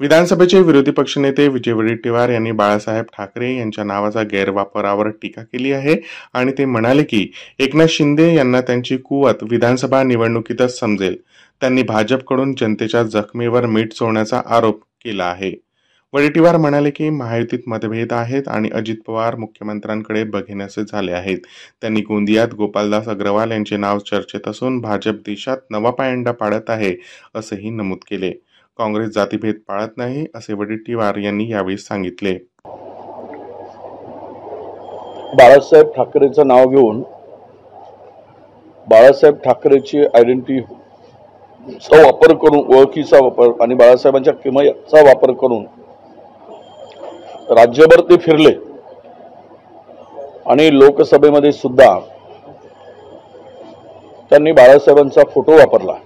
विधानसभेचे विरोधी पक्षनेते विजय वडेट्टीवार यांनी बाळासाहेब ठाकरे यांच्या नावाचा गैरवापरावर टीका केली आहे आणि ते म्हणाले की एकनाथ शिंदे यांना त्यांची कुवत विधानसभा निवडणुकीतच समजेल. त्यांनी भाजपकडून जनतेच्या जखमेवर मीठ चोळण्याचा आरोप केला आहे. वडेट्टीवार म्हणाले की महायुतीत मतभेद आहेत आणि अजित पवार मुख्यमंत्र्यांकडे बघेनासे झाले आहेत. त्यांनी गोंदियात गोपालदास अग्रवाल यांचे नाव चर्चेत असून भाजप देशात नवा पायंडा पाडत आहे असेही नमूद केले. काँग्रेस जातीभेद पाळत नाही असे वडेट्टीवार यांनी यावेळी सांगितले. बाळासाहेब ठाकरेंचं नाव घेऊन बाळासाहेब ठाकरेची आयडेंटिटीचा वापर करून, ओळखीचा वापर आणि बाळासाहेबांच्या किमयाचा वापर करून राज्यभर ते फिरले आणि लोकसभेमध्ये सुद्धा त्यांनी बाळासाहेबांचा फोटो वापरला.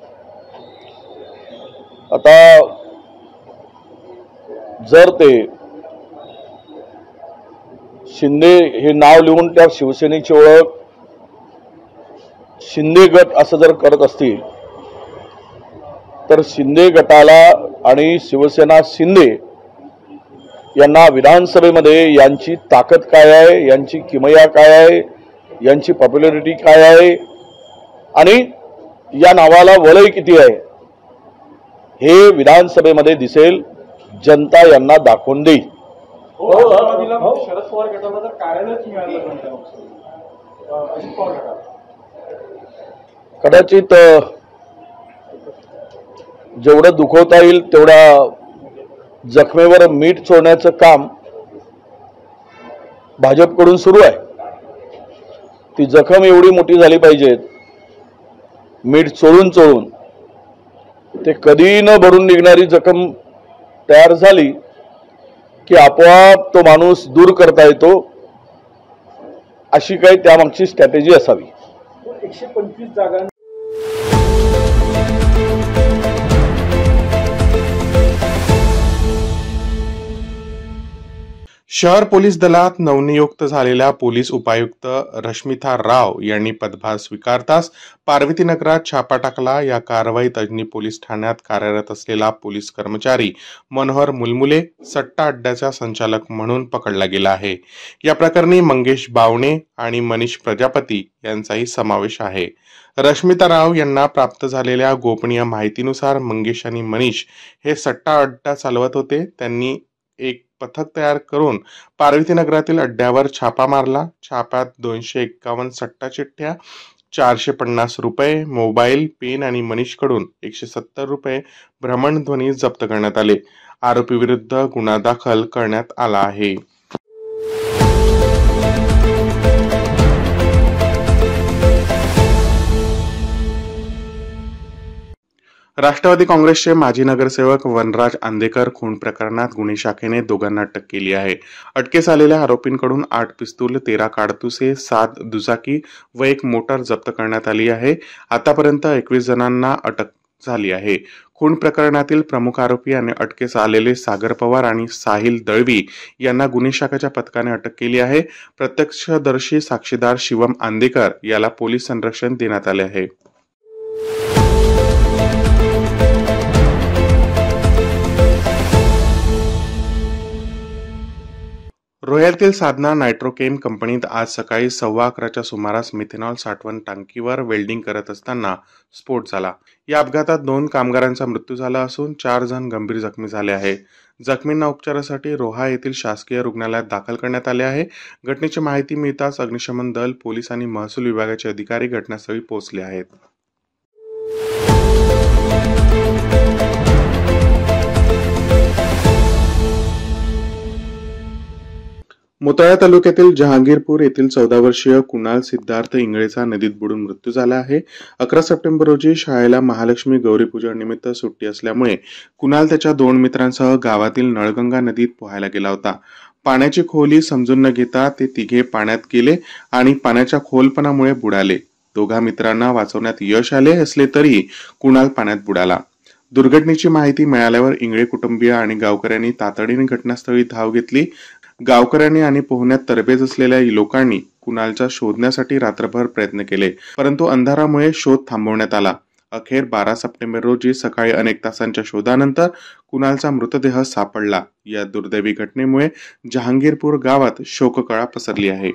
आता जर ते शिंदे हे नाव लिहून त्या शिवसेनेची ओळख शिंदे गट असं जर करत असतील तर शिंदे गटाला आणि शिवसेना शिंदे यांना विधानसभेमध्ये यांची ताकद काय आहे, यांची किमया काय आहे, यांची पॉप्युलॅरिटी काय आहे आणि या नावाला वलय किती आहे हे विधानसभेमध्ये दिसेल. जनता यांना दाखवून देईल. शरद पवार गटाला तर कार्यालयच मिळालं म्हणतात. कदाचित जेवढं दुखवता येईल तेवढा जखमेवर मीठ चोळण्याचं काम भाजपकडून सुरू आहे. ती जखम एवढी मोठी झाली पाहिजे, मीठ चोळून चोळून ते कधी न भरून निघणारी जखम तयार झाली की आपोआप तो माणूस दूर करता येतो. अशी काही त्यामागची स्ट्रॅटेजी असावी. 125 जागा शहर पोलीस दलात नवनियुक्त झालेल्या पोलीस उपायुक्त रश्मिता राव यांनी पदभार स्वीकारताच पार्वती नगरात छापा टाकला. या कारवाईत अजनी पोलीस ठाण्यात कार्यरत असलेला पोलीस कर्मचारी मनोहर मुलमुले सट्टा अड्ड्याचा संचालक म्हणून पकडला गेला आहे. या प्रकरणी मंगेश बावणे आणि मनीष प्रजापती यांचाही समावेश आहे. रश्मिता राव यांना प्राप्त झालेल्या गोपनीय माहितीनुसार मंगेश आणि मनीष हे सट्टा अड्डा चालवत होते. त्यांनी एक पथक तयार करून पार्वती नगरातील अड्ड्यावर छापा मारला. छाप्यात 251 सट्टा चिठ्ठ्या, 450 रुपये, मोबाईल, पेन आणि मनीषकडून 170 रुपये भ्रमणध्वनी जप्त करण्यात आले. आरोपीविरुद्ध गुन्हा दाखल करण्यात आला आहे. राष्ट्रवादी काँग्रेसचे माजी नगरसेवक वनराज आंदेकर खून प्रकरणात गुन्हे शाखेने दोघांना अटक केली आहे. अटकेस आलेल्या आरोपींकडून 8 पिस्तूल, 13 काडतुसे, 7 दुचाकी व 1 मोटार जप्त करण्यात आली आहे. आतापर्यंत 21 जणांना अटक झाली आहे. खून प्रकरणातील प्रमुख आरोपी आणि अटकेस आलेले सागर पवार आणि साहिल दळवी यांना गुन्हे शाखेच्या पथकाने अटक केली आहे. प्रत्यक्षदर्शी साक्षीदार शिवम आंदेकर याला पोलीस संरक्षण देण्यात आले आहे. रोह्यातील साधना नायट्रोकेम कंपनीत आज सकाळी 11:15च्या सुमारास मिथेनॉल साठवण टाकीवर वेल्डिंग करत असताना स्फोट झाला. या अपघातात 2 कामगारांचा मृत्यू झाला असून 4 जण गंभीर जखमी झाले आहेत. जखमींना उपचारासाठी रोहा येथील शासकीय रुग्णालयात दाखल करण्यात आले आहे. घटनेची माहिती मिळताच अग्निशमन दल, पोलीस आणि महसूल विभागाचे अधिकारी घटनास्थळी पोहोचले आहेत. मोताळा तालुक्यातील जहांगीरपूर येथील 14 वर्षीय कुणाल सिद्धार्थ इंगळेचा नदीत बुडून मृत्यू झाला आहे. 11 सप्टेंबर रोजी शाळेला महालक्ष्मी गौरीपूजा निमित्त सुट्टी असल्यामुळे कुणाल त्याच्या 2 मित्रांसह गावातील नळगंगा नदीत पोहायला गेला होता. पाण्याची खोली समजून न घेता ते तिघे पाण्यात गेले आणि पाण्याच्या खोलपणामुळे बुडाले. दोघा मित्रांना वाचवण्यात यश आले असले तरी कुणाल पाण्यात बुडाला. दुर्घटनेची माहिती मिळाल्यावर इंगळे कुटुंबीय आणि गावकऱ्यांनी तातडीने घटनास्थळी धाव घेतली. गावकऱ्यांनी आणि पोहण्यात तरबेज असलेल्या लोकांनी कुणालच्या शोधण्यासाठी रात्रभर प्रयत्न केले, परंतु अंधारामुळे शोध थांबवण्यात आला. अखेर 12 सप्टेंबर रोजी सकाळी अनेक तासांच्या शोधानंतर कुणालचा मृतदेह सापडला. या दुर्दैवी घटनेमुळे जहांगीरपूर गावात शोककळा पसरली आहे.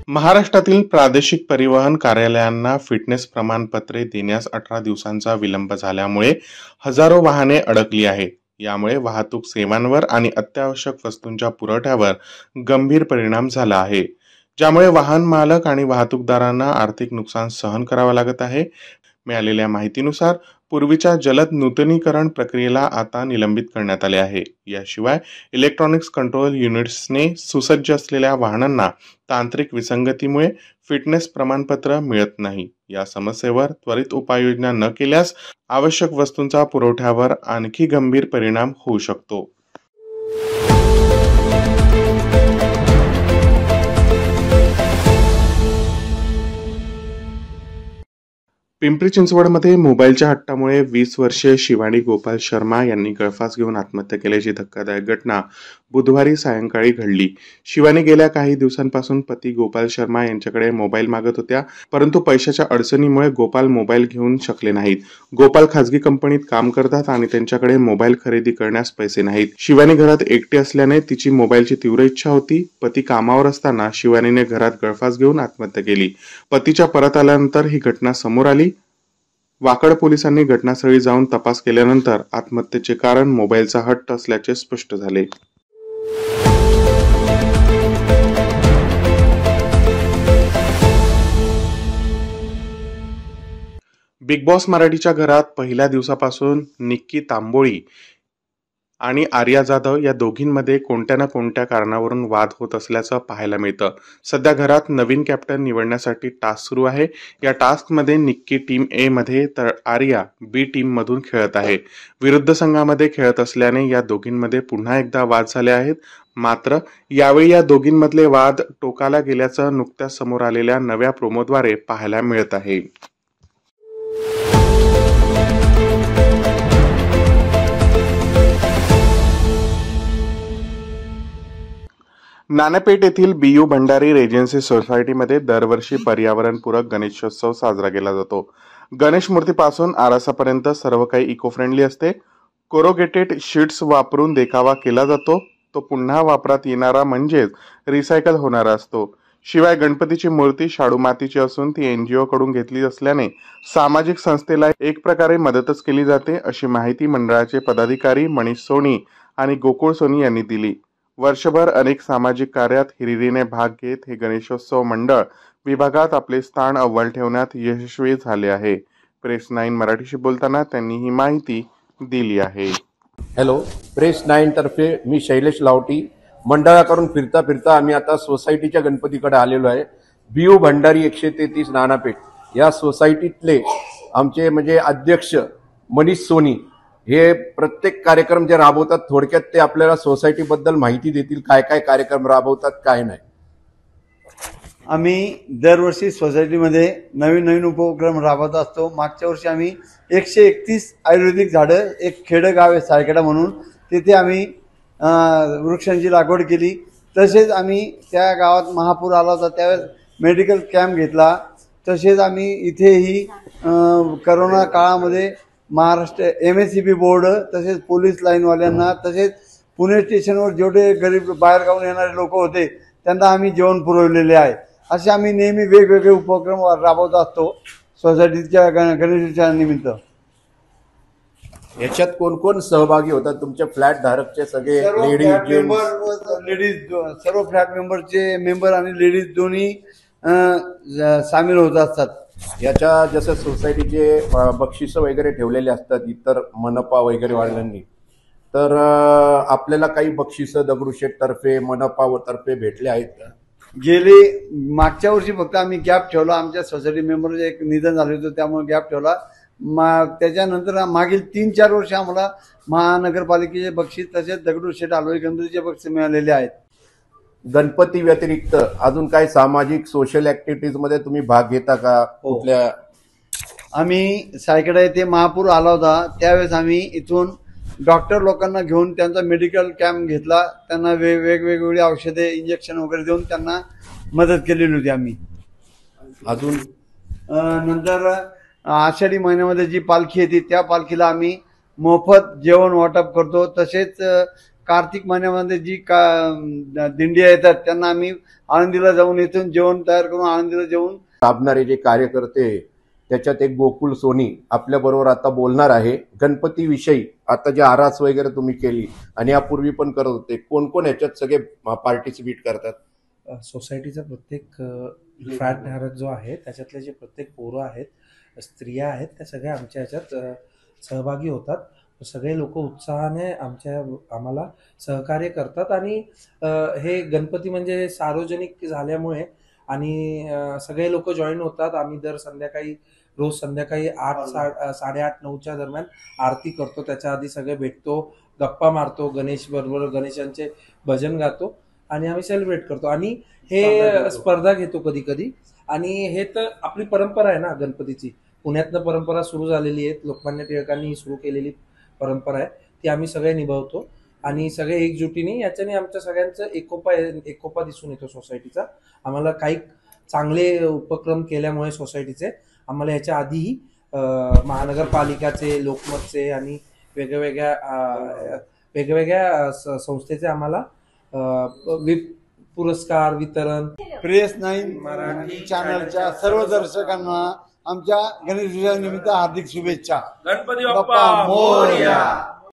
महाराष्ट्रातील प्रादेशिक परिवहन कार्यालयांना फिटनेस प्रमाणपत्रे देण्यास 18 दिवसांचा विलंब झाल्यामुळे हजारो वाहने अडकली आहेत. यामुळे वाहतूक सेवांवर आणि अत्यावश्यक वस्तूंच्या पुरवठ्यावर गंभीर परिणाम झाला आहे, ज्यामुळे वाहन मालक आणि वाहतूकदारांना आर्थिक नुकसान सहन करावं लागत आहे. मिळालेल्या माहितीनुसार पूर्वीच्या जलद नूतनीकरण प्रक्रियेला आता निलंबित करण्यात आले आहे. याशिवाय इलेक्ट्रॉनिक्स कंट्रोल युनिट्सने सुसज्ज असलेल्या वाहनांना तांत्रिक विसंगतीमुळे फिटनेस प्रमाणपत्र मिळत नाही. या समस्येवर त्वरित उपाययोजना न केल्यास आवश्यक वस्तूंचा पुरवठ्यावर आणखी गंभीर परिणाम होऊ शकतो. पिंपरी चिंचवडमध्ये मोबाईलच्या हट्टामुळे 20 वर्षीय शिवानी गोपाल शर्मा यांनी गळफास घेऊन आत्महत्या केल्याची धक्कादायक घटना बुधवारी सायंकाळी घडली. शिवानी गेल्या काही दिवसांपासून पती गोपाल शर्मा यांच्याकडे मोबाईल मागत होत्या, परंतु पैशाच्या अडचणीमुळे गोपाल मोबाईल घेऊन शकले नाहीत. गोपाल खासगी कंपनीत काम करतात आणि त्यांच्याकडे मोबाईल खरेदी करण्यास पैसे नाहीत. शिवानी घरात एकटी असल्याने तिची मोबाईलची तीव्र इच्छा होती. पती कामावर असताना शिवानीने घरात गळफास घेऊन आत्महत्या केली. पतीच्या परत आल्यानंतर ही घटना समोर आली. वाकड पोलिसांनी घटनास्थळी जाऊन तपास केल्यानंतर आत्महत्येचे कारण मोबाईलचा हट्ट असल्याचे स्पष्ट झाले. बिग बॉस मराठीच्या घरात पहिल्या दिवसापासून निक्की तांबोळी आणि आर्या जाधव या दोघींमध्ये कोणत्या ना कोणत्या कारणावरून वाद होत असल्याचं पाहायला मिळतं. सध्या घरात नवीन कॅप्टन निवडण्यासाठी टास्क सुरू आहे. या टास्कमध्ये निक्की टीम ए मध्ये तर आर्या बी टीम मधून खेळत आहे. विरुद्ध संघामध्ये खेळत असल्याने या दोघींमध्ये पुन्हा एकदा वाद झाले आहेत. मात्र यावेळी या दोघींमधले वाद टोकाला गेल्याचं नुकत्याच समोर आलेल्या नव्या प्रोमोद्वारे पाहायला मिळत आहे. नाणेपेठ येथील बीयू भंडारी रेजन्सी सोसायटीमध्ये दरवर्षी पर्यावरणपूरक गणेशोत्सव साजरा केला जातो. गणेश मूर्तीपासून आरासापर्यंत सर्व काही इको फ्रेंडली असते. कोरोगेटेड शीट्स वापरून देखावा केला जातो. तो पुन्हा वापरात येणारा म्हणजेच रिसायकल होणारा असतो. शिवाय गणपतीची मूर्ती शाडू मातीची असून ती NGO कडून घेतली असल्याने सामाजिक संस्थेला एक प्रकारे मदतच केली जाते, अशी माहिती मंडळाचे पदाधिकारी मनीष सोनी आणि गोकुळ सोनी यांनी दिली. वर्षभर अनेक सामाजिक कार्यात हिरिरीने भाग घेत हे गणेशोत्सव मंडळ विभागात आपले स्थान अव्वल ठेवण्यात यशस्वी झाले आहे. प्रेस 9 मराठीशी बोलताना त्यांनी ही माहिती दिली आहे. हॅलो, प्रेस 9 तर्फे मी शैलेश लावटी. मंडळाकडून फिरता फिरता आम्ही आता सोसायटीच्या गणपतीकडे आलेलो आहे. बीयू भंडारी 133 नानापेठ या सोसायटीतले आमचे म्हणजे अध्यक्ष मनीष सोनी हे प्रत्येक कार्यक्रम जे राबवतात थोडक्यात ते आपल्याला सोसायटीबद्दल माहिती देतील, काय काय कार्यक्रम राबवतात काय नाही. आम्ही दरवर्षी सोसायटीमध्ये नवीन उपक्रम राबवत असतो. मागच्या वर्षी आम्ही 131 आयुर्वेदिक झाडं, एक खेडगाव आहे सायकडा म्हणून, तिथे आम्ही वृक्षांची लागवड केली. तसेच आम्ही त्या गावात महापूर आला होता त्यावेळेस मेडिकल कॅम्प घेतला. तसेच आम्ही इथेही करोना काळामध्ये महाराष्ट्र MSCB बोर्ड तसेच पोलीस लाईनवाल्यांना तसेच पुणे स्टेशनवर जेवढे गरीब बाहेरगावून येणारे लोक होते त्यांना आम्ही जेवण पुरवलेले आहे. असे आम्ही नेहमी वेगवेगळे उपक्रम राबवत असतो सोसायटीच्या गणेशोत्सवा निमित्त. याच्यात कोण कोण सहभागी होतात? तुमचे फ्लॅट धारकचे सगळे लेडीज सर्व फ्लॅट मेंबरचे मेंबर आणि लेडीज दोन्ही सामील होत असतात. याच्या जसं सोसायटीचे बक्षिस वगैरे ठेवलेले असतात इतर मनपा वगैरे वाल्यांनी, तर आपल्याला काही बक्षिस दगडूशेठ तर्फे मनपा तर्फे भेटले आहेत का? गेले मागच्या वर्षी फक्त आम्ही गॅप ठेवला. आमच्या सोसायटी मेंबरचं एक निधन झालं होतं त्यामुळे गॅप ठेवला. त्याच्यानंतर मागील 3-4 वर्ष आम्हाला महानगरपालिकेचे बक्षीस तसेच दगडूशेठ हलवाई गणपतीचे बक्षीस मिळालेले आहेत. गणपती व्यतिरिक्त अजून काही सामाजिक सोशल ऍक्टिव्हिटीज मध्ये तुम्ही भाग घेता का? कुठल्या? आम्ही सायकडा येथे महापूर आला होता त्यावेळेस आम्ही इथून डॉक्टर लोकांना घेऊन त्यांचा मेडिकल कॅम्प घेतला, त्यांना वेगवेगळी औषधे इंजेक्शन वगैरे देऊन त्यांना मदत केलेली होती आम्ही. अजून नंतर आषाढी महिन्यामध्ये जी पालखी येते त्या पालखीला आम्ही मोफत जेवण वाटप करतो. तसेच कार्तिक महिन्यामध्ये जी दिंड्या येतात त्यांना आम्ही आळंदीला जाऊन इथून जेवण तयार करून आळंदीला जेवून राबणारे जे कार्यकर्ते, त्याच्यात एक गोकुळ सोनी आपल्या बरोबर आता बोलणार आहे. गणपतीविषयी आता जे आरास वगैरे तुम्ही केली आणि यापूर्वी पण करत होते, कोण कोण याच्यात सगळे पार्टिसिपेट करतात? सोसायटीचा प्रत्येक फ्लॅट धारक जो आहे त्याच्यातले जे प्रत्येक पोरं आहेत, स्त्रिया आहेत, त्या सगळ्या आमच्या ह्याच्यात सहभागी होतात. सगळे लोक उत्साहाने आम्हाला सहकार्य करतात. आणि हे गणपती म्हणजे सार्वजनिक झाल्यामुळे आणि सगळे लोक जॉईन होतात. आम्ही रोज संध्याकाळी 8:30-9च्या दरम्यान आरती करतो. त्याच्या आधी सगळे भेटतो, गप्पा मारतो, गणेश बरोबर गणेशांचे भजन गातो आणि आम्ही सेलिब्रेट करतो. आणि हे स्पर्धा घेतो कधी कधी. आणि हे तर आपली परंपरा आहे ना गणपतीची, पुण्यातनं परंपरा सुरू झालेली आहे. लोकमान्य टिळकांनी सुरू केलेली परंपरा आहे, ती आम्ही सगळे निभावतो. आणि सगळे एकजुटीने याच्याने आमच्या सगळ्यांचं एकोपा दिसून येतो सोसायटीचा. आम्हाला काही चांगले उपक्रम केल्यामुळे सोसायटीचे आम्हाला याच्या आधीही महानगरपालिकाचे, लोकमतचे आणि वेगवेगळ्या संस्थेचे आम्हाला पुरस्कार वितरण. प्रेस 9 मराठी चॅनलच्या सर्व दर्शकांना आमच्या गणेश विजयानिमित्त हार्दिक शुभेच्छा. गणपती बाप्पा मोरया.